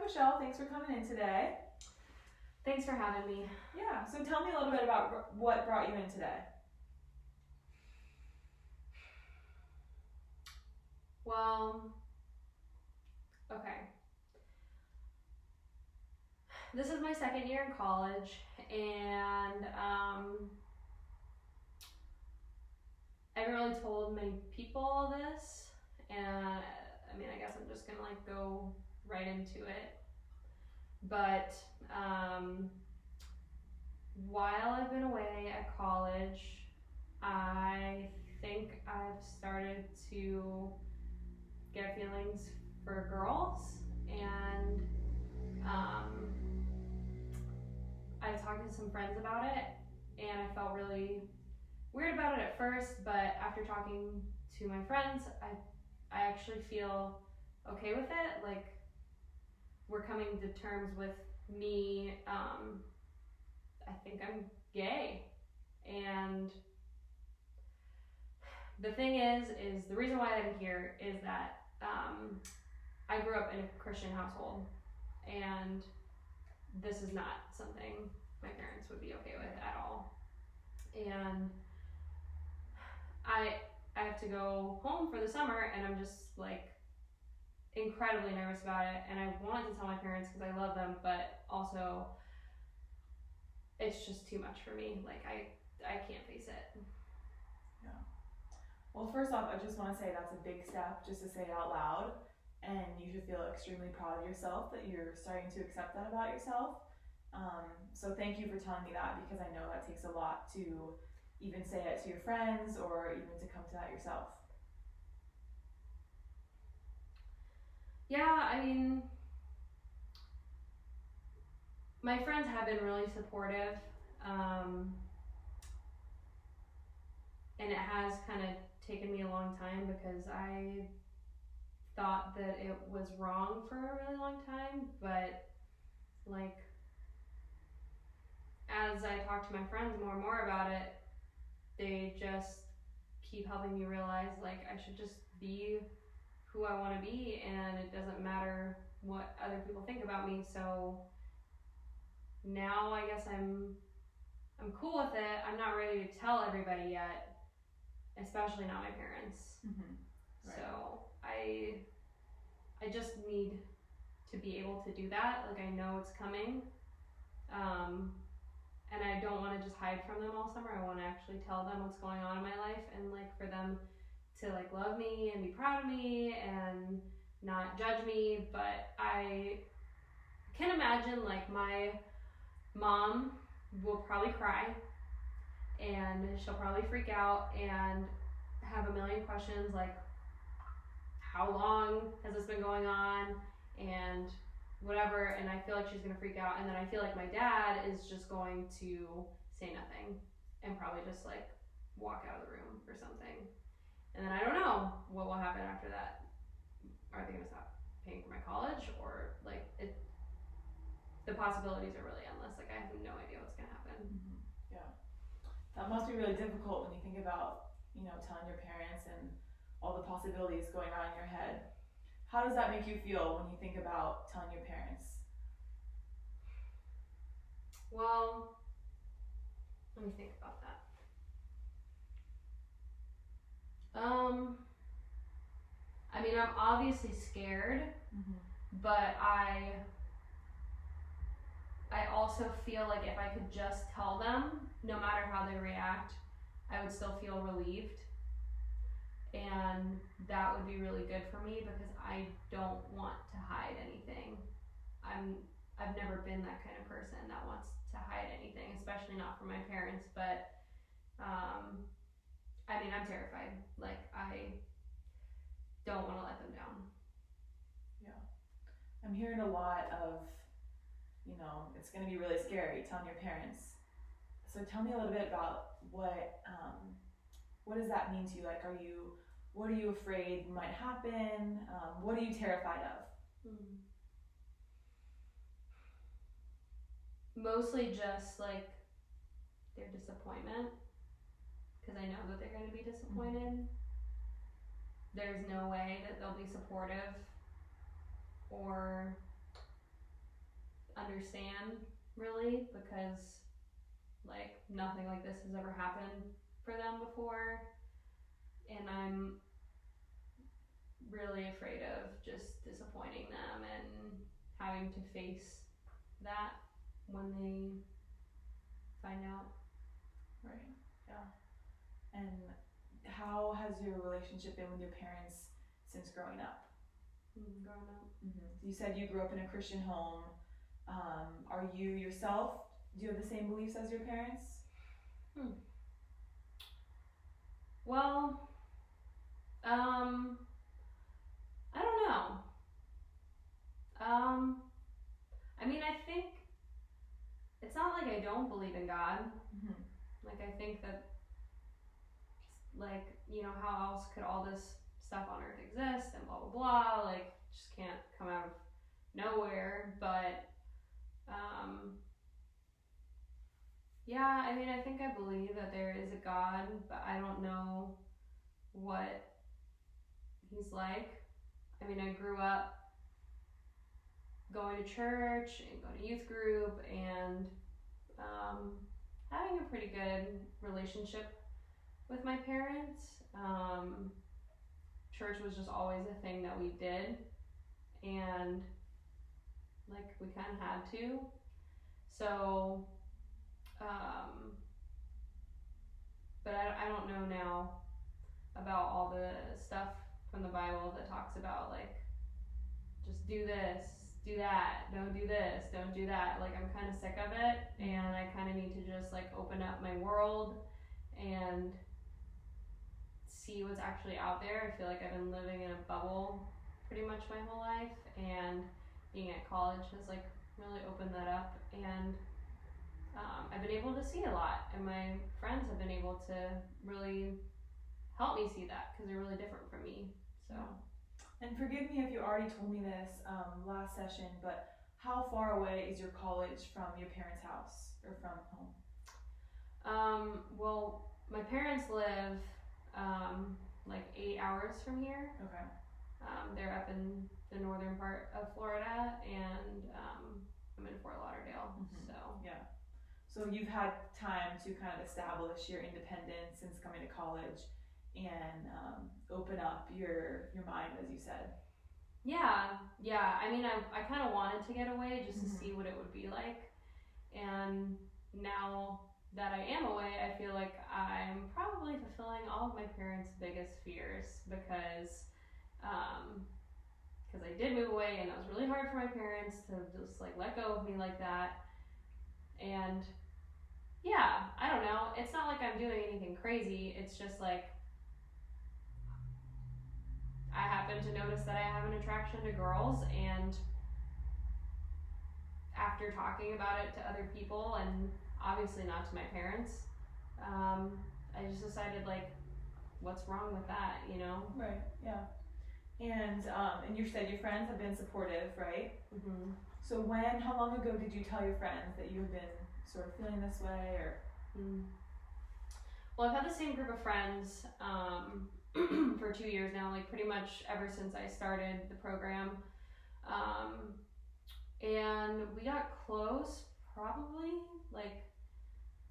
Michelle. Thanks for coming in today. Thanks for having me. Yeah, so tell me a little bit about what brought you in today. Well, okay. This is my second year in college, and I haven't really told many people this, and I mean, I guess I'm just gonna like go right into it. But while I've been away at college, I think I've started to get feelings for girls, and I talked to some friends about it, and I felt really weird about it at first, but after talking to my friends, I actually feel okay with it. Like, we're coming to terms with me. I think I'm gay, and the thing is the reason why I'm here is that I grew up in a Christian household, and this is not something my parents would be okay with at all. And I have to go home for the summer, and I'm just like incredibly nervous about it, and I wanted to tell my parents because I love them, but also it's just too much for me. Like, I can't face it. Yeah. Well, first off, I just want to say that's a big step just to say it out loud, and you should feel extremely proud of yourself that you're starting to accept that about yourself. So thank you for telling me that, because I know that takes a lot to even say it to your friends or even to come to that yourself. Yeah, I mean, my friends have been really supportive, and it has kind of taken me a long time because I thought that it was wrong for a really long time, but like, as I talk to my friends more and more about it, they just keep helping me realize like I should just be who I want to be, and it doesn't matter what other people think about me. So now I guess I'm cool with it. I'm not ready to tell everybody yet, especially not my parents. Mm-hmm. Right. So I just need to be able to do that. Like, I know it's coming, and I don't want to just hide from them all summer. I want to actually tell them what's going on in my life, and like for them to like love me and be proud of me and not judge me. But I can imagine like my mom will probably cry, and she'll probably freak out and have a million questions like, how long has this been going on, and whatever. And I feel like she's gonna freak out, and then I feel like my dad is just going to say nothing and probably just like walk out of the room or something. And then I don't know what will happen after that. Are they gonna stop paying for my college, or like it? The possibilities are really endless. Like, I have no idea what's gonna happen. Mm-hmm. Yeah, that must be really difficult when you think about, telling your parents and all the possibilities going on in your head. How does that make you feel when you think about telling your parents? Well, let me think about that. I mean, I'm obviously scared, Mm-hmm. but I also feel like if I could just tell them, no matter how they react, I would still feel relieved. And that would be really good for me, because I don't want to hide anything. I've never been that kind of person that wants to hide anything, especially not from my parents. But I mean, I'm terrified. Like, I don't want to let them down. Yeah, I'm hearing a lot of, it's going to be really scary telling your parents. So tell me a little bit about what does that mean to you? Like, what are you afraid might happen? What are you terrified of? Mostly just like their disappointment, because I know that they're going to be disappointed. There's no way that they'll be supportive or understand really, because like nothing like this has ever happened for them before, and I'm really afraid of just disappointing them and having to face that when they find out. Right. Yeah. And how has your relationship been with your parents since growing up? Growing up. You said you grew up in a Christian home. Are you yourself, do you have the same beliefs as your parents? Well, I don't know. I mean, I think it's not like I don't believe in God. Like, I think that, like, you know, how else could all this stuff on earth exist and blah, blah, blah. Like, just can't come out of nowhere. But, yeah, I mean, I think I believe that there is a God, but I don't know what he's like. I mean, I grew up going to church and going to youth group and having a pretty good relationship with my parents. Church was just always a thing that we did, and like we kind of had to. So, but I don't know now about all the stuff from the Bible that talks about like just do this, do that, don't do this, don't do that. Like, I'm kind of sick of it, and I kind of need to just like open up my world and see what's actually out there. I feel like I've been living in a bubble pretty much my whole life, and being at college has like really opened that up, and I've been able to see a lot, and my friends have been able to really help me see that because they're really different from me. So. And forgive me if you already told me this last session, but how far away is your college from your parents' house or from home? Well, my parents live like 8 hours from here. Okay. They're up in the northern part of Florida, and I'm in Fort Lauderdale. So yeah. So you've had time to kind of establish your independence since coming to college and open up your mind, as you said. Yeah. I mean, I kind of wanted to get away just to see what it would be like, and now that I am away, I feel like I'm probably fulfilling all of my parents' biggest fears because I did move away, and that was really hard for my parents to just like let go of me like that. And yeah, I don't know. It's not like I'm doing anything crazy. It's just like I happen to notice that I have an attraction to girls, and after talking about it to other people, and obviously not to my parents, I just decided, like, what's wrong with that, you know? Right, yeah. And you said your friends have been supportive, right? So how long ago did you tell your friends that you had been sort of feeling this way, or? Well, I've had the same group of friends for 2 years now, like pretty much ever since I started the program. And we got close probably like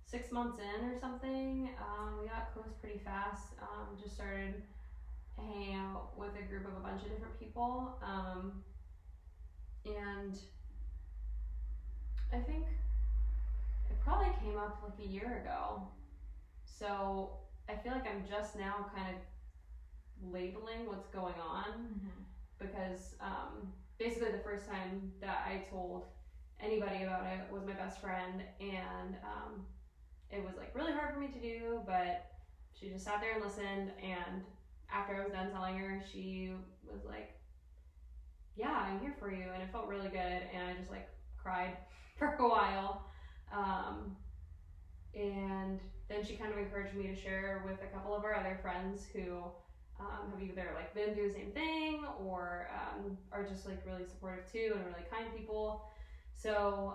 6 months in or something. We got close pretty fast. Just started hanging out with a group of a bunch of different people. And I think it probably came up like a year ago. So I feel like I'm just now kind of labeling what's going on, because basically the first time that I told anybody about it was my best friend, and it was like really hard for me to do, but she just sat there and listened, and after I was done telling her, she was like, yeah, I'm here for you, and it felt really good, and I just like cried for a while, and then she kind of encouraged me to share with a couple of our other friends who have either like been through the same thing or are just like really supportive too and really kind people. So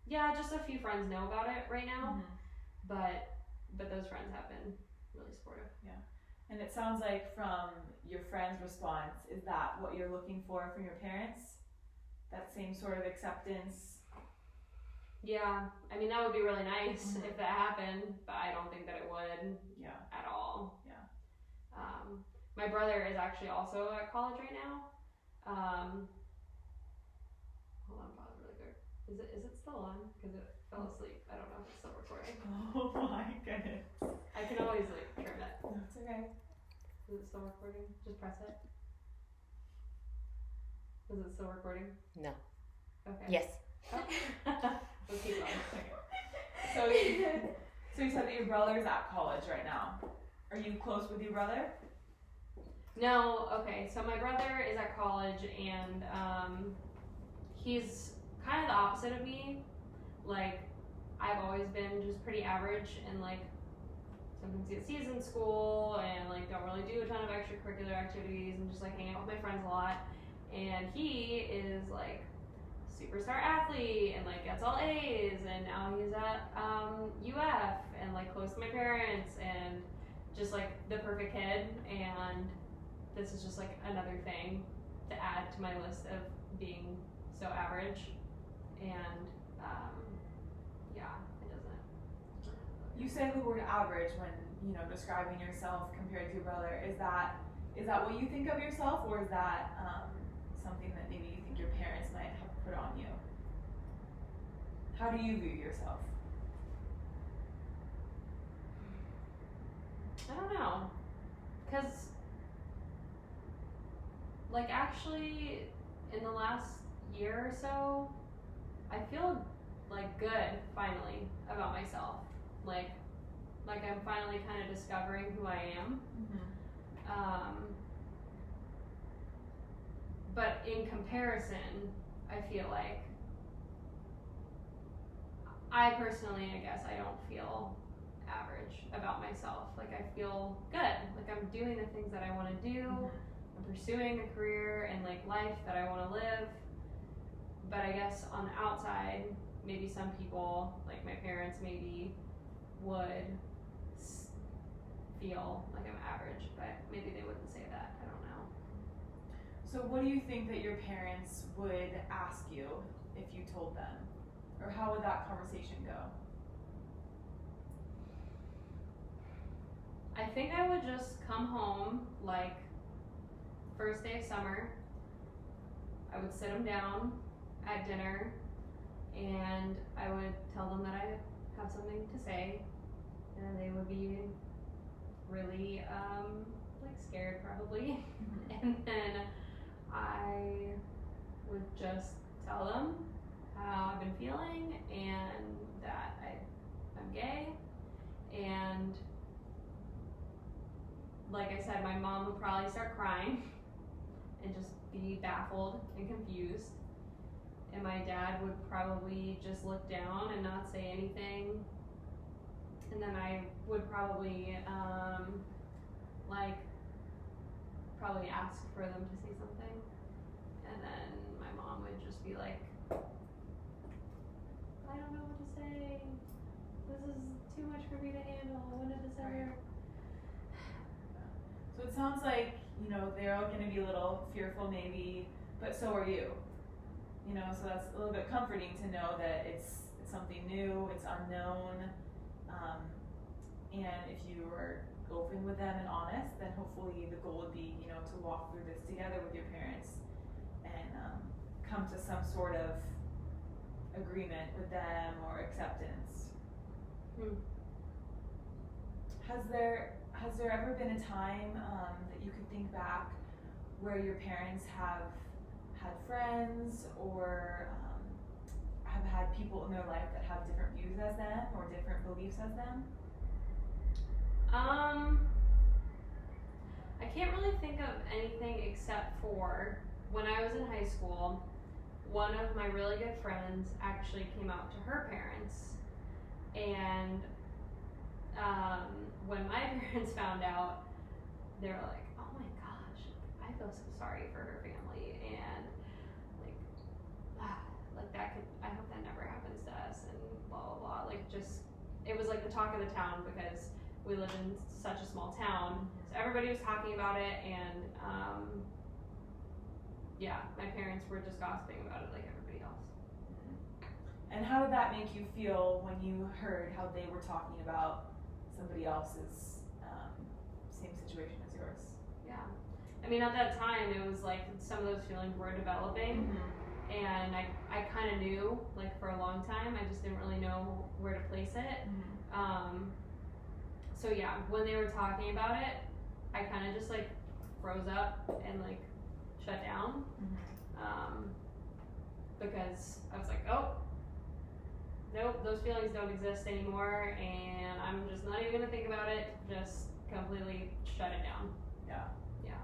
yeah, just a few friends know about it right now, but those friends have been really supportive. Yeah. And it sounds like from your friends' response, is that what you're looking for from your parents? that same sort of acceptance. Yeah, I mean, that would be really nice if that happened, but I don't think that it would at all. Yeah. My brother is actually also at college right now. Hold on, pause really quick. Is it still on? Because it fell asleep. I don't know if it's still recording. Oh my goodness. I can always like trim it. That's okay. Is it still recording? Just press it. Is it still recording? No. Okay. Yes. Oh. Let's keep going. Okay. So you said that your brother's at college right now. Are you close with your brother? No, okay, so my brother is at college and he's kind of the opposite of me. Like, I've always been just pretty average and like sometimes get C's in school and like don't really do a ton of extracurricular activities and just like hang out with my friends a lot. And he is like superstar athlete and like gets all A's and now he's at UF and like close to my parents and just like the perfect kid, and this is just like another thing to add to my list of being so average. And it doesn't. You say the word average when, you know, describing yourself compared to your brother. Is that what you think of yourself, or is that something that maybe you think your parents might have put on you? How do you view yourself? I don't know, because like actually in the last year or so I feel like good finally about myself, like I'm finally kind of discovering who I am. But in comparison I feel like I personally, I guess I don't feel average about myself. Like I feel good, like I'm doing the things that I want to do. I'm pursuing a career and like life that I want to live. But I guess on the outside, maybe some people, like my parents maybe, would feel like I'm average, but maybe they wouldn't say that. I don't know. So what do you think that your parents would ask you if you told them? Or how would that conversation go? I think I would just come home, like, first day of summer. I would sit them down at dinner, and I would tell them that I have something to say, and they would be really, like, scared probably. And then I would just tell them how I've been feeling, and that I'm gay, and like I said, my mom would probably start crying and just be baffled and confused. And my dad would probably just look down and not say anything. And then I would probably, probably ask for them to say something. And then my mom would just be like, I don't know what to say. This is too much for me to handle. When did this ever? So it sounds like, you know, they're all going to be a little fearful maybe, but so are you. You know, so that's a little bit comforting to know that it's something new, it's unknown, and if you are open with them and honest, then hopefully the goal would be, you know, to walk through this together with your parents and come to some sort of agreement with them or acceptance. Has there ever been a time that you could think back where your parents have had friends or have had people in their life that have different views as them or different beliefs as them? I can't really think of anything except for when I was in high school, one of my really good friends actually came out to her parents, and when my parents found out, they were like, oh my gosh, I feel so sorry for her family, and like that could, I hope that never happens to us, and blah blah blah. Like, just, it was like the talk of the town because we lived in such a small town, so everybody was talking about it. And yeah, my parents were just gossiping about it like everybody else. And how did that make you feel when you heard how they were talking about somebody else's same situation as yours? Yeah. I mean, at that time, it was like some of those feelings were developing, and I kind of knew, like, for a long time. I just didn't really know where to place it. So yeah, when they were talking about it, I kind of just like froze up and like shut down, because I was like, oh, nope, those feelings don't exist anymore, and I'm just not even gonna think about it. Just completely shut it down. Yeah. Yeah.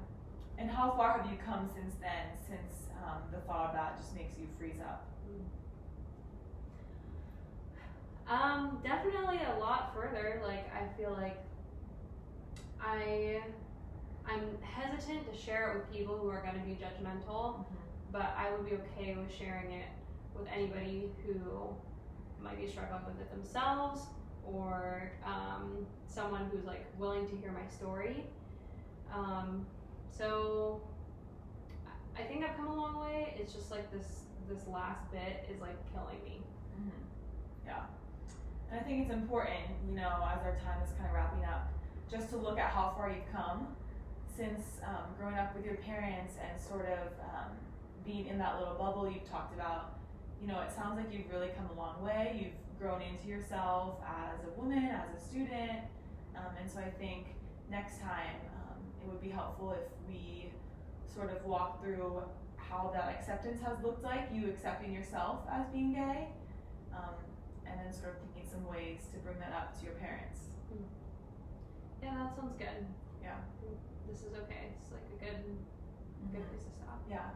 And how far have you come since then? Since the thought of that just makes you freeze up? Definitely a lot further. Like, I feel like I'm hesitant to share it with people who are going to be judgmental, but I would be okay with sharing it with anybody who might be struggling with it themselves, or someone who's like willing to hear my story. So I think I've come a long way. It's just like this last bit is like killing me. Yeah. And I think it's important, you know, as our time is kind of wrapping up, just to look at how far you've come since growing up with your parents and sort of being in that little bubble you've talked about. You know, it sounds like you've really come a long way. You've grown into yourself as a woman, as a student, and so I think next time it would be helpful if we sort of walk through how that acceptance has looked like, you accepting yourself as being gay, and then sort of thinking some ways to bring that up to your parents. Yeah, that sounds good. Yeah. This is okay. It's like a good place to stop. Yeah.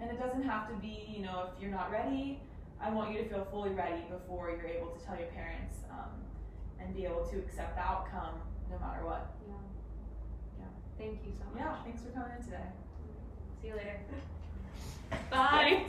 And it doesn't have to be, you know, if you're not ready, I want you to feel fully ready before you're able to tell your parents, and be able to accept the outcome no matter what. Yeah. Thank you so much. Yeah, thanks for coming in today. See you later. Bye.